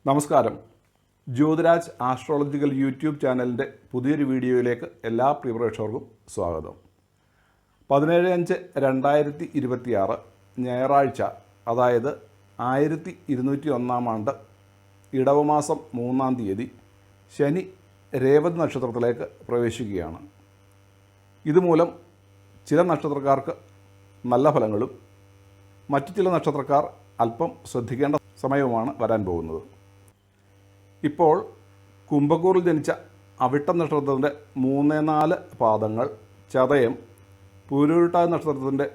നമസ്കാരം. Jyothiraj astrological YouTube ചാനലിൻ്റെ പുതിയൊരു വീഡിയോയിലേക്ക് എല്ലാ പ്രിയപ്രേക്ഷകർക്കും സ്വാഗതം. 17/5/2026 ഞായറാഴ്ച, അതായത് 1201 ആണ്ട് ഇടവമാസം 3-ാം തീയതി ശനി രേവതി നക്ഷത്രത്തിലേക്ക് പ്രവേശിക്കുകയാണ്. ഇതുമൂലം ചില നക്ഷത്രക്കാർക്ക് നല്ല ഫലങ്ങളും മറ്റു ചില നക്ഷത്രക്കാർ അല്പം ശ്രദ്ധിക്കേണ്ട സമയവുമാണ് വരാൻ പോകുന്നത്. ഇപ്പോൾ കുംഭക്കൂറിൽ ജനിച്ച അവിട്ടം നക്ഷത്രത്തിൻ്റെ 3-4 പാദങ്ങൾ, ചതയം പൂരുരുട്ടാതി നക്ഷത്രത്തിൻ്റെ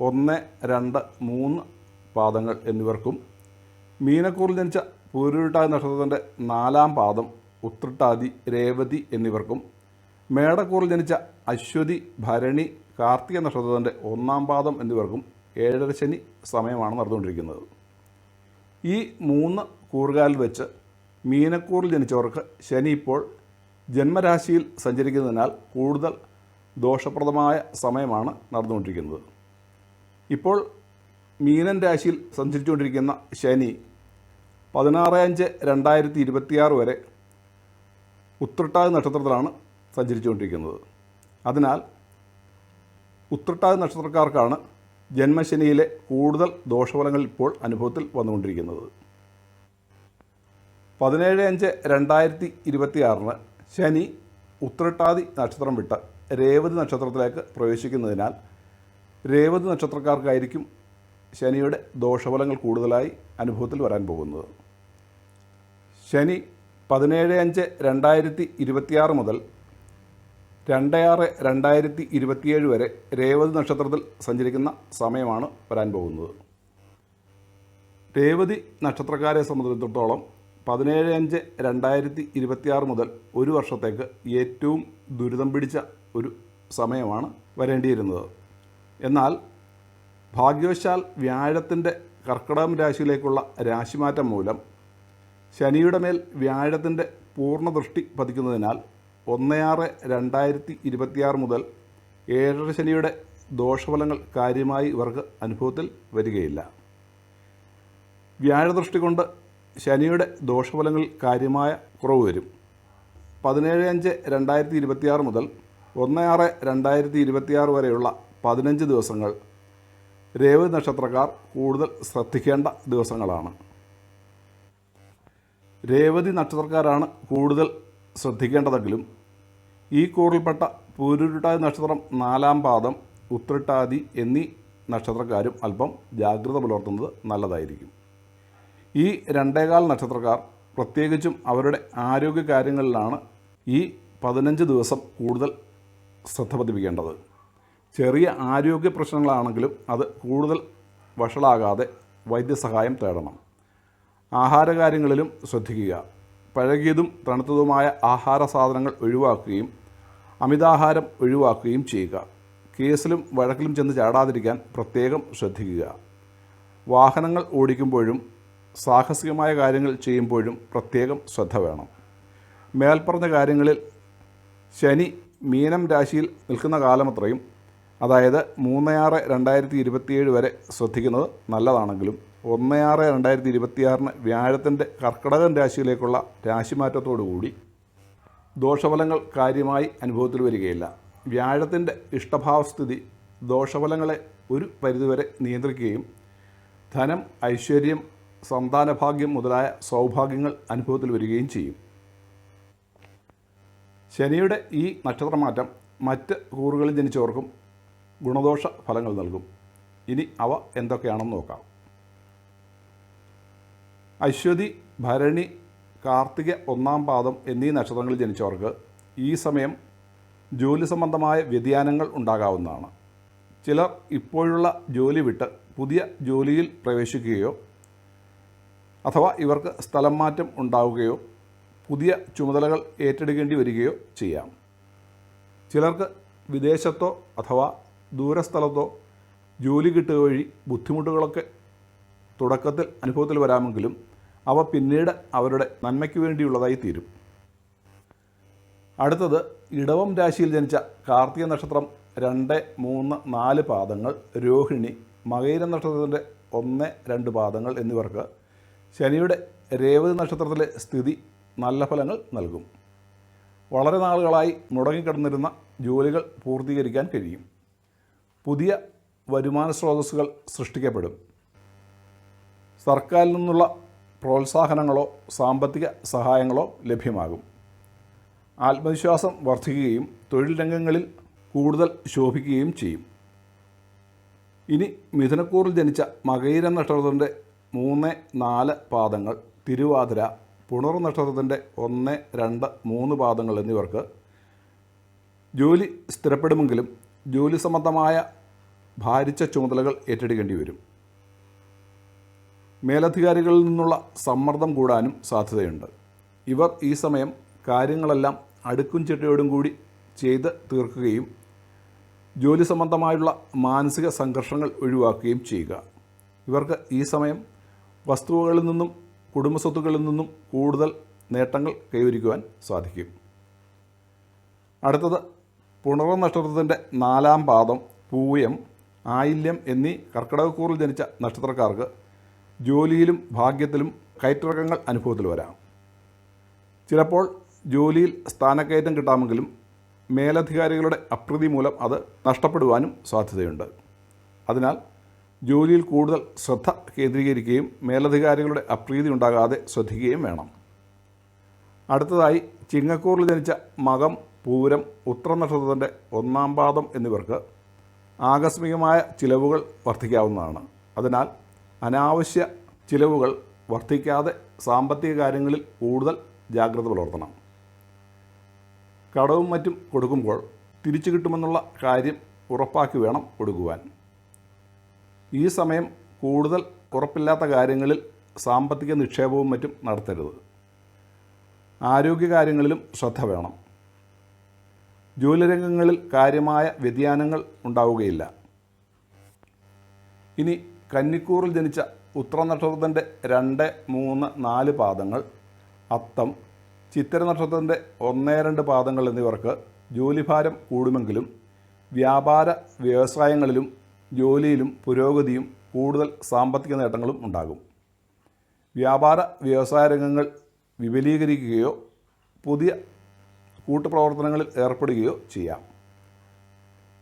1, 2, 3 പാദങ്ങൾ എന്നിവർക്കും, മീനക്കൂറിൽ ജനിച്ച പൂരുരുട്ടാതി നക്ഷത്രത്തിൻ്റെ 4-ാം പാദം, ഉത്രട്ടാതി, രേവതി എന്നിവർക്കും, മേടക്കൂറിൽ ജനിച്ച അശ്വതി, ഭരണി, കാർത്തിക നക്ഷത്രത്തിൻ്റെ 1-ാം പാദം എന്നിവർക്കും 7.5 ശനി സമയമാണ് നടന്നുകൊണ്ടിരിക്കുന്നത്. ഈ 3 കൂറുകാലിൽ വെച്ച് മീനക്കൂറിൽ ജനിച്ചവർക്ക് ശനി ഇപ്പോൾ ജന്മരാശിയിൽ സഞ്ചരിക്കുന്നതിനാൽ കൂടുതൽ ദോഷപ്രദമായ സമയമാണ് നടന്നുകൊണ്ടിരിക്കുന്നത്. ഇപ്പോൾ മീനൻ രാശിയിൽ സഞ്ചരിച്ചുകൊണ്ടിരിക്കുന്ന ശനി 16/5/2026 വരെ ഉത്രട്ടാതി നക്ഷത്രത്തിലാണ് സഞ്ചരിച്ചുകൊണ്ടിരിക്കുന്നത്. അതിനാൽ ഉത്രട്ടാതി നക്ഷത്രക്കാർക്കാണ് ജന്മശനിയിലെ കൂടുതൽ ദോഷഫലങ്ങൾ ഇപ്പോൾ അനുഭവത്തിൽ വന്നുകൊണ്ടിരിക്കുന്നത്. 17/5/2026 ശനി ഉത്രട്ടാതി നക്ഷത്രം വിട്ട് രേവതി നക്ഷത്രത്തിലേക്ക് പ്രവേശിക്കുന്നതിനാൽ രേവതി നക്ഷത്രക്കാർക്കായിരിക്കും ശനിയുടെ ദോഷഫലങ്ങൾ കൂടുതലായി അനുഭവത്തിൽ വരാൻ പോകുന്നത്. ശനി 17/5/2026 മുതൽ 2/6/2027 വരെ രേവതി നക്ഷത്രത്തിൽ സഞ്ചരിക്കുന്ന സമയമാണ് വരാൻ പോകുന്നത്. രേവതി നക്ഷത്രക്കാരെ സംബന്ധിച്ചിടത്തോളം 17/5/2026 മുതൽ ഒരു വർഷത്തേക്ക് ഏറ്റവും ദുരിതം പിടിച്ച ഒരു സമയമാണ് വരേണ്ടിയിരുന്നത്. എന്നാൽ ഭാഗ്യവശാൽ വ്യാഴത്തിൻ്റെ കർക്കിടകം രാശിയിലേക്കുള്ള രാശിമാറ്റം മൂലം ശനിയുടെ മേൽ വ്യാഴത്തിൻ്റെ പൂർണ്ണ ദൃഷ്ടി പതിക്കുന്നതിനാൽ 1/6/2026 മുതൽ 7.5 ശനിയുടെ ദോഷഫലങ്ങൾ കാര്യമായി ഇവർക്ക് അനുഭവത്തിൽ വരികയില്ല. വ്യാഴദൃഷ്ടി കൊണ്ട് ശനിയുടെ ദോഷഫലങ്ങളിൽ കാര്യമായ കുറവ് വരും. 17/5/2026 മുതൽ 1/6/2026 വരെയുള്ള 15 ദിവസങ്ങൾ രേവതി നക്ഷത്രക്കാർ കൂടുതൽ ശ്രദ്ധിക്കേണ്ട ദിവസങ്ങളാണ്. രേവതി നക്ഷത്രക്കാരാണ് കൂടുതൽ ശ്രദ്ധിക്കേണ്ടതെങ്കിലും ഈ കൂറിൽപ്പെട്ട പൂരുരുട്ടാതി നക്ഷത്രം 4-ാം പാദം, ഉത്രട്ടാതി എന്നീ നക്ഷത്രക്കാരും അല്പം ജാഗ്രത പുലർത്തുന്നത് നല്ലതായിരിക്കും. ഈ 2.25 നക്ഷത്രക്കാർ പ്രത്യേകിച്ചും അവരുടെ ആരോഗ്യകാര്യങ്ങളിലാണ് ഈ 15 ദിവസം കൂടുതൽ ശ്രദ്ധ പതിപ്പിക്കേണ്ടത്. ചെറിയ ആരോഗ്യ പ്രശ്നങ്ങളാണെങ്കിലും അത് കൂടുതൽ വഷളാകാതെ വൈദ്യസഹായം തേടണം. ആഹാരകാര്യങ്ങളിലും ശ്രദ്ധിക്കുക. പഴകിയതും തണുത്തതുമായ ആഹാര സാധനങ്ങൾ ഒഴിവാക്കുകയും അമിതാഹാരം ഒഴിവാക്കുകയും ചെയ്യുക. കേസിലും വഴക്കിലും ചെന്ന് ചാടാതിരിക്കാൻ പ്രത്യേകം ശ്രദ്ധിക്കുക. വാഹനങ്ങൾ ഓടിക്കുമ്പോഴും സാഹസികമായ കാര്യങ്ങൾ ചെയ്യുമ്പോഴും പ്രത്യേകം ശ്രദ്ധ വേണം. മേൽപ്പറഞ്ഞ കാര്യങ്ങളിൽ ശനി മീനം രാശിയിൽ നിൽക്കുന്ന കാലമത്രയും, അതായത് 3/6/2027 വരെ ശ്രദ്ധിക്കുന്നത് നല്ലതാണെങ്കിലും 1/6/2026 വ്യാഴത്തിൻ്റെ കർക്കിടകം രാശിയിലേക്കുള്ള രാശിമാറ്റത്തോടുകൂടി ദോഷഫലങ്ങൾ കാര്യമായി അനുഭവത്തിൽ വരികയില്ല. വ്യാഴത്തിൻ്റെ ഇഷ്ടഭാവസ്ഥിതി ദോഷഫലങ്ങളെ ഒരു പരിധിവരെ നിയന്ത്രിക്കുകയും ധനം, ഐശ്വര്യം, സന്താനഭാഗ്യം മുതലായ സൗഭാഗ്യങ്ങൾ അനുഭവത്തിൽ വരികയും ചെയ്യും. ശനിയുടെ ഈ നക്ഷത്രമാറ്റം മറ്റ് കൂറുകളിൽ ജനിച്ചവർക്കും ഗുണദോഷ ഫലങ്ങൾ നൽകും. ഇനി അവ എന്തൊക്കെയാണെന്ന് നോക്കാം. അശ്വതി, ഭരണി, കാർത്തിക 1-ാം പാദം എന്നീ നക്ഷത്രങ്ങളിൽ ജനിച്ചവർക്ക് ഈ സമയം ജോലി സംബന്ധമായ വ്യതിയാനങ്ങൾ ഉണ്ടാകാവുന്നതാണ്. ചിലർ ഇപ്പോഴുള്ള ജോലി വിട്ട് പുതിയ ജോലിയിൽ പ്രവേശിക്കുകയോ അഥവാ ഇവർക്ക് സ്ഥലം മാറ്റം ഉണ്ടാവുകയോ പുതിയ ചുമതലകൾ ഏറ്റെടുക്കേണ്ടി വരികയോ ചെയ്യാം. ചിലർക്ക് വിദേശത്തോ അഥവാ ദൂരസ്ഥലത്തോ ജോലി കിട്ടുക വഴി ബുദ്ധിമുട്ടുകളൊക്കെ തുടക്കത്തിൽ അനുഭവത്തിൽ വരാമെങ്കിലും അവ പിന്നീട് അവരുടെ നന്മയ്ക്ക് വേണ്ടിയുള്ളതായി തീരും. അടുത്തത് ഇടവം രാശിയിൽ ജനിച്ച കാർത്തിക നക്ഷത്രം 2, 3, 4 പാദങ്ങൾ, രോഹിണി, മകയിരം നക്ഷത്രത്തിൻ്റെ 1, 2 പാദങ്ങൾ എന്നിവർക്ക് ശനിയുടെ രേവതി നക്ഷത്രത്തിലെ സ്ഥിതി നല്ല ഫലങ്ങൾ നൽകും. വളരെ നാളുകളായി മുടങ്ങിക്കിടന്നിരുന്ന ജോലികൾ പൂർത്തീകരിക്കാൻ കഴിയും. പുതിയ വരുമാന സ്രോതസ്സുകൾ സൃഷ്ടിക്കപ്പെടും. സർക്കാരിൽ നിന്നുള്ള പ്രോത്സാഹനങ്ങളോ സാമ്പത്തിക സഹായങ്ങളോ ലഭ്യമാകും. ആത്മവിശ്വാസം വർദ്ധിക്കുകയും തൊഴിൽ രംഗങ്ങളിൽ കൂടുതൽ ശോഭിക്കുകയും ചെയ്യും. ഇനി മിഥുനക്കൂറിൽ ജനിച്ച മകയിരം നക്ഷത്രത്തിൻ്റെ 3, 4 പാദങ്ങൾ, തിരുവാതിര, പുണർ നക്ഷത്രത്തിൻ്റെ 1, 2, 3 പാദങ്ങൾ എന്നിവർക്ക് ജോലി സ്ഥിരപ്പെടുമെങ്കിലും ജോലി സംബന്ധമായ ഭാരിച്ച ചുമതലകൾ ഏറ്റെടുക്കേണ്ടി വരും. മേലധികാരികളിൽ നിന്നുള്ള സമ്മർദ്ദം കൂടാനും സാധ്യതയുണ്ട്. ഇവർ ഈ സമയം കാര്യങ്ങളെല്ലാം അടുക്കും ചിട്ടയോടും കൂടി ചെയ്ത് തീർക്കുകയും ജോലി സംബന്ധമായുള്ള മാനസിക സംഘർഷങ്ങൾ ഒഴിവാക്കുകയും ചെയ്യുക. ഇവർക്ക് ഈ സമയം വസ്തുവകളിൽ നിന്നും കുടുംബസ്വത്തുക്കളിൽ നിന്നും കൂടുതൽ നേട്ടങ്ങൾ കൈവരിക്കുവാൻ സാധിക്കും. അടുത്തത് പുണർ നക്ഷത്രത്തിൻ്റെ 4-ാം പാദം, പൂയം, ആയില്യം എന്നീ കർക്കിടകക്കൂറിൽ ജനിച്ച നക്ഷത്രക്കാർക്ക് ജോലിയിലും ഭാഗ്യത്തിലും കയറ്റിറക്കങ്ങൾ അനുഭവത്തിൽ വരാം. ചിലപ്പോൾ ജോലിയിൽ സ്ഥാനക്കയറ്റം കിട്ടാമെങ്കിലും മേലധികാരികളുടെ അപ്രീതി മൂലം അത് നഷ്ടപ്പെടുവാനും സാധ്യതയുണ്ട്. അതിനാൽ ജോലിയിൽ കൂടുതൽ ശ്രദ്ധ കേന്ദ്രീകരിക്കുകയും മേലധികാരികളുടെ അപ്രീതി ഉണ്ടാകാതെ ശ്രദ്ധിക്കുകയും വേണം. അടുത്തതായി ചിങ്ങക്കൂറിൽ ജനിച്ച മകം, പൂരം, ഉത്രം നക്ഷത്രത്തിൻ്റെ 1-ാം പാദം എന്നിവർക്ക് ആകസ്മികമായ ചിലവുകൾ വർദ്ധിക്കാവുന്നതാണ്. അതിനാൽ അനാവശ്യ ചിലവുകൾ വർദ്ധിക്കാതെ സാമ്പത്തിക കാര്യങ്ങളിൽ കൂടുതൽ ജാഗ്രത പുലർത്തണം. കടവും മറ്റും കൊടുക്കുമ്പോൾ തിരിച്ചു കിട്ടുമെന്നുള്ള കാര്യം ഉറപ്പാക്കി വേണം കൊടുക്കുവാൻ. ഈ സമയം കൂടുതൽ ഉറപ്പില്ലാത്ത കാര്യങ്ങളിൽ സാമ്പത്തിക നിക്ഷേപവും മറ്റും നടത്തരുത്. ആരോഗ്യകാര്യങ്ങളിലും ശ്രദ്ധ വേണം. ജോലിരംഗങ്ങളിൽ കാര്യമായ വ്യതിയാനങ്ങൾ ഉണ്ടാവുകയില്ല. ഇനി കന്നിക്കൂറിൽ ജനിച്ച ഉത്ര നക്ഷത്രത്തിൻ്റെ 2, 3, 4 പാദങ്ങൾ, അത്തം, ചിത്തിര നക്ഷത്രത്തിൻ്റെ 1, 2 പാദങ്ങൾ എന്നിവർക്ക് ജോലിഭാരം കൂടുമെങ്കിലും വ്യാപാര വ്യവസായങ്ങളിലും ജോലിയിലും പുരോഗതിയും കൂടുതൽ സാമ്പത്തിക നേട്ടങ്ങളും ഉണ്ടാകും. വ്യാപാര വ്യവസായ രംഗങ്ങൾ വിപുലീകരിക്കുകയോ പുതിയ കൂട്ടുപ്രവർത്തനങ്ങളിൽ ഏർപ്പെടുകയോ ചെയ്യാം.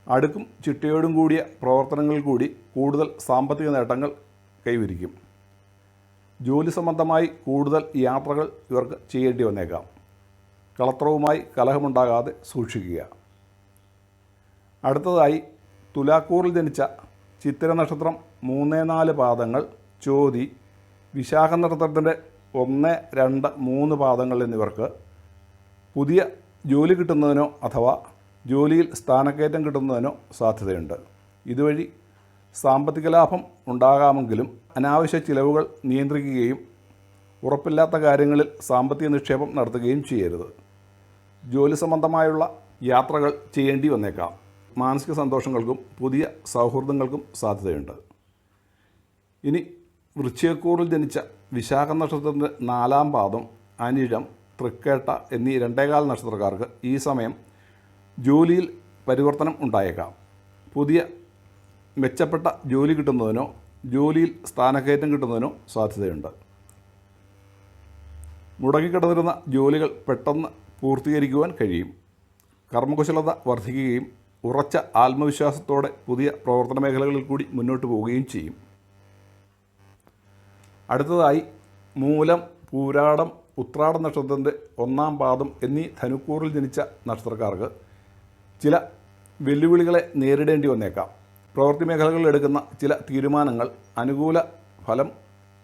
അടുക്കും ചിട്ടയോടും കൂടിയ പ്രവർത്തനങ്ങളിൽ കൂടി കൂടുതൽ സാമ്പത്തിക നേട്ടങ്ങൾ കൈവരിക്കും. ജോലി സംബന്ധമായി കൂടുതൽ യാത്രകൾ ഇവർക്ക് ചെയ്യേണ്ടി വന്നേക്കാം. കളത്രവുമായി കലഹമുണ്ടാകാതെ സൂക്ഷിക്കുക. അടുത്തതായി തുലാക്കൂറിൽ ജനിച്ച ചിത്തിര നക്ഷത്രം 3, 4 പാദങ്ങൾ, ചോതി, വിശാഖ നക്ഷത്രത്തിൻ്റെ 1, 2, 3 പാദങ്ങൾ എന്നിവർക്ക് പുതിയ ജോലി കിട്ടുന്നതിനോ അഥവാ ജോലിയിൽ സ്ഥാനക്കയറ്റം കിട്ടുന്നതിനോ സാധ്യതയുണ്ട്. ഇതുവഴി സാമ്പത്തിക ലാഭം ഉണ്ടാകാമെങ്കിലും അനാവശ്യ ചിലവുകൾ നിയന്ത്രിക്കുകയും ഉറപ്പില്ലാത്ത കാര്യങ്ങളിൽ സാമ്പത്തിക നിക്ഷേപം നടത്തുകയും ചെയ്യരുത്. ജോലി സംബന്ധമായുള്ള യാത്രകൾ ചെയ്യേണ്ടി വന്നേക്കാം. മാനസിക സന്തോഷങ്ങൾക്കും പുതിയ സൗഹൃദങ്ങൾക്കും സാധ്യതയുണ്ട്. ഇനി വൃശ്ചികക്കൂറിൽ ജനിച്ച വിശാഖ നക്ഷത്രത്തിൻ്റെ 4-ാം പാദം, അനിഴം, തൃക്കേട്ട എന്നീ 2-കാൽ നക്ഷത്രക്കാർക്ക് ഈ സമയം ജോലിയിൽ പരിവർത്തനം ഉണ്ടായേക്കാം. പുതിയ മെച്ചപ്പെട്ട ജോലി കിട്ടുന്നതിനോ ജോലിയിൽ സ്ഥാനക്കയറ്റം കിട്ടുന്നതിനോ സാധ്യതയുണ്ട്. മുടങ്ങിക്കിടന്നിരുന്ന ജോലികൾ പെട്ടെന്ന് പൂർത്തീകരിക്കുവാൻ കഴിയും. കർമ്മകുശലത വർദ്ധിക്കുകയും ഉറച്ച ആത്മവിശ്വാസത്തോടെ പുതിയ പ്രവർത്തന മേഖലകളിൽ കൂടി മുന്നോട്ട് പോവുകയും ചെയ്യും. അടുത്തതായി മൂലം, പൂരാടം, ഉത്രാടം നക്ഷത്രത്തിൻ്റെ 1-ാം പാദം എന്നീ ധനുക്കൂറിൽ ജനിച്ച നക്ഷത്രക്കാർക്ക് ചില വെല്ലുവിളികളെ നേരിടേണ്ടി വന്നേക്കാം. പ്രവൃത്തി മേഖലകളിൽ എടുക്കുന്ന ചില തീരുമാനങ്ങൾ അനുകൂല ഫലം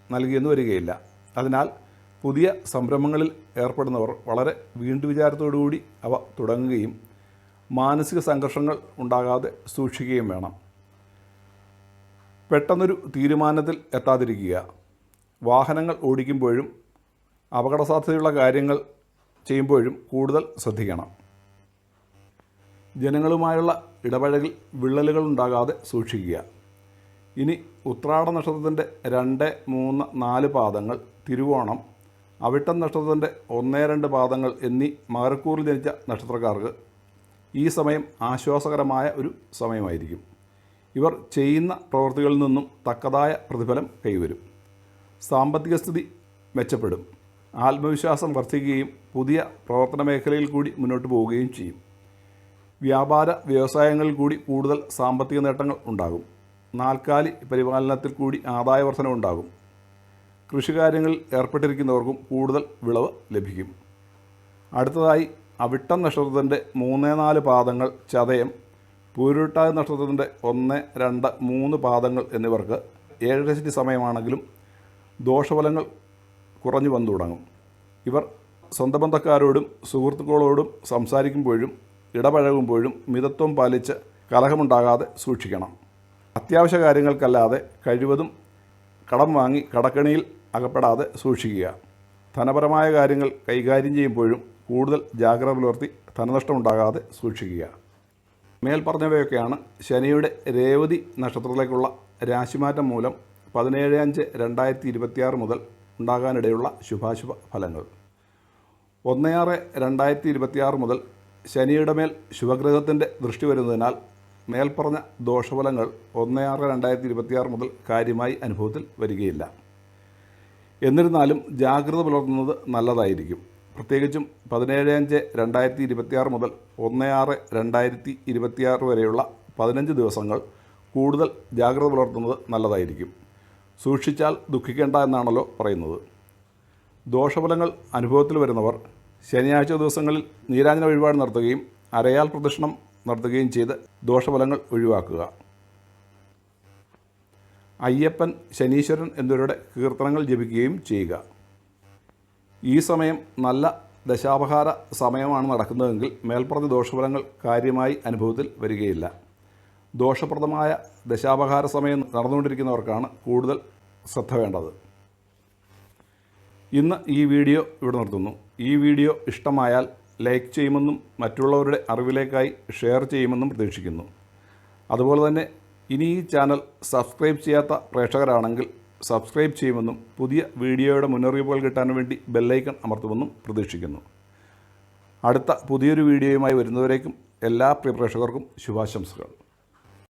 നൽകിയെന്ന് വരികയില്ല. അതിനാൽ പുതിയ സംരംഭങ്ങളിൽ ഏർപ്പെടുന്നവർ വളരെ വീണ്ടുവിചാരത്തോടുകൂടി അവ തുടങ്ങുകയും മാനസിക സംഘർഷങ്ങൾ ഉണ്ടാകാതെ സൂക്ഷിക്കുകയും വേണം. പെട്ടെന്നൊരു തീരുമാനത്തിൽ എത്താതിരിക്കുക. വാഹനങ്ങൾ ഓടിക്കുമ്പോഴും അപകടസാധ്യതയുള്ള കാര്യങ്ങൾ ചെയ്യുമ്പോഴും കൂടുതൽ ശ്രദ്ധിക്കണം. ജനങ്ങളുമായുള്ള ഇടപഴകൽ വിള്ളലുകൾ ഉണ്ടാകാതെ സൂക്ഷിക്കുക. ഇനി ഉത്രാട നക്ഷത്രത്തിൻ്റെ 2, 3, 4 പാദങ്ങൾ, തിരുവോണം, അവിട്ടം നക്ഷത്രത്തിൻ്റെ 1, 2 പാദങ്ങൾ എന്നീ മകരക്കൂറിൽ ജനിച്ച നക്ഷത്രക്കാർക്ക് ഈ സമയം ആശ്വാസകരമായ ഒരു സമയമായിരിക്കും. ഇവർ ചെയ്യുന്ന പ്രവൃത്തികളിൽ നിന്നും തക്കതായ പ്രതിഫലം കൈവരും. സാമ്പത്തിക സ്ഥിതി മെച്ചപ്പെടും. ആത്മവിശ്വാസം വർദ്ധിക്കുകയും പുതിയ പ്രവർത്തന മേഖലയിൽ കൂടി മുന്നോട്ട് പോവുകയും ചെയ്യും. വ്യാപാര വ്യവസായങ്ങളിൽ കൂടി കൂടുതൽ സാമ്പത്തിക നേട്ടങ്ങൾ ഉണ്ടാകും. നാൽക്കാലി പരിപാലനത്തിൽ കൂടി ആദായ വർധന ഉണ്ടാകും. കൃഷികാര്യങ്ങളിൽ ഏർപ്പെട്ടിരിക്കുന്നവർക്കും കൂടുതൽ വിളവ് ലഭിക്കും. അടുത്തതായി അവിട്ടം നക്ഷത്രത്തിൻ്റെ 3-4 പാദങ്ങൾ, ചതയം, പൂരുരുട്ടാതി നക്ഷത്രത്തിൻ്റെ 1, 2, 3 പാദങ്ങൾ എന്നിവർക്ക് 7:30 സമയമാണെങ്കിലും ദോഷഫലങ്ങൾ കുറഞ്ഞു വന്നു തുടങ്ങും. ഇവർ സ്വന്തം ബന്ധക്കാരോടും സുഹൃത്തുക്കളോടും സംസാരിക്കുമ്പോഴും ഇടപഴകുമ്പോഴും മിതത്വം പാലിച്ച് കലഹമുണ്ടാകാതെ സൂക്ഷിക്കണം. അത്യാവശ്യ കാര്യങ്ങൾക്കല്ലാതെ കഴിവതും കടം വാങ്ങി കടക്കെണിയിൽ അകപ്പെടാതെ സൂക്ഷിക്കുക. ധനപരമായ കാര്യങ്ങൾ കൈകാര്യം ചെയ്യുമ്പോഴും കൂടുതൽ ജാഗ്രത പുലർത്തി ധനനഷ്ടമുണ്ടാകാതെ സൂക്ഷിക്കുക. മേൽപ്പറഞ്ഞവയൊക്കെയാണ് ശനിയുടെ രേവതി നക്ഷത്രത്തിലേക്കുള്ള രാശിമാറ്റം മൂലം 17/5/2026 മുതൽ ഉണ്ടാകാനിടയുള്ള ശുഭാശുഭ ഫലങ്ങൾ. 1/6/2026 മുതൽ ശനിയുടെ മേൽ ശുഭഗ്രഹത്തിൻ്റെ ദൃഷ്ടി വരുന്നതിനാൽ മേൽപ്പറഞ്ഞ ദോഷഫലങ്ങൾ 1/6/2026 മുതൽ കാര്യമായി അനുഭവത്തിൽ വരികയില്ല. എന്നിരുന്നാലും ജാഗ്രത പുലർത്തുന്നത് നല്ലതായിരിക്കും. പ്രത്യേകിച്ചും 17/5/2026 മുതൽ 1/6/2026 വരെയുള്ള 15 ദിവസങ്ങൾ കൂടുതൽ ജാഗ്രത പുലർത്തുന്നത് നല്ലതായിരിക്കും. സൂക്ഷിച്ചാൽ ദുഃഖിക്കേണ്ട എന്നാണല്ലോ പറയുന്നത്. ദോഷഫലങ്ങൾ അനുഭവത്തിൽ വരുന്നവർ ശനിയാഴ്ച ദിവസങ്ങളിൽ നീരാഞ്ജന വഴിപാട് നടത്തുകയും അരയാൽ പ്രദക്ഷിണം നടത്തുകയും ചെയ്ത് ദോഷഫലങ്ങൾ ഒഴിവാക്കുക. അയ്യപ്പൻ, ശനീശ്വരൻ എന്നിവരുടെ കീർത്തനങ്ങൾ ജപിക്കുകയും ചെയ്യുക. ഈ സമയം നല്ല ദശാപഹാര സമയമാണ് നടക്കുന്നതെങ്കിൽ മേൽപ്പറഞ്ഞ ദോഷഫലങ്ങൾ കാര്യമായി അനുഭവത്തിൽ വരികയില്ല. ദോഷപ്രദമായ ദശാപഹാര സമയം നടന്നുകൊണ്ടിരിക്കുന്നവർക്കാണ് കൂടുതൽ ശ്രദ്ധ വേണ്ടത്. ഇന്ന് ഈ വീഡിയോ ഇവിടെ നിർത്തുന്നു. ഈ വീഡിയോ ഇഷ്ടമായാൽ ലൈക്ക് ചെയ്യുമെന്നും മറ്റുള്ളവരുടെ അറിവിലേക്കായി ഷെയർ ചെയ്യുമെന്നും പ്രതീക്ഷിക്കുന്നു. അതുപോലെ തന്നെ ഇനി ഈ ചാനൽ സബ്സ്ക്രൈബ് ചെയ്യാത്ത പ്രേക്ഷകരാണെങ്കിൽ സബ്സ്ക്രൈബ് ചെയ്യുമെന്നും പുതിയ വീഡിയോയുടെ മുന്നറിയിപ്പുകൾ കിട്ടാൻ വേണ്ടി ബെല്ലൈക്കൺ അമർത്തുമെന്നും പ്രതീക്ഷിക്കുന്നു. അടുത്ത പുതിയൊരു വീഡിയോയുമായി വരുന്നവരേക്കും എല്ലാ പ്രിയ പ്രേക്ഷകർക്കും ശുഭാശംസകൾ.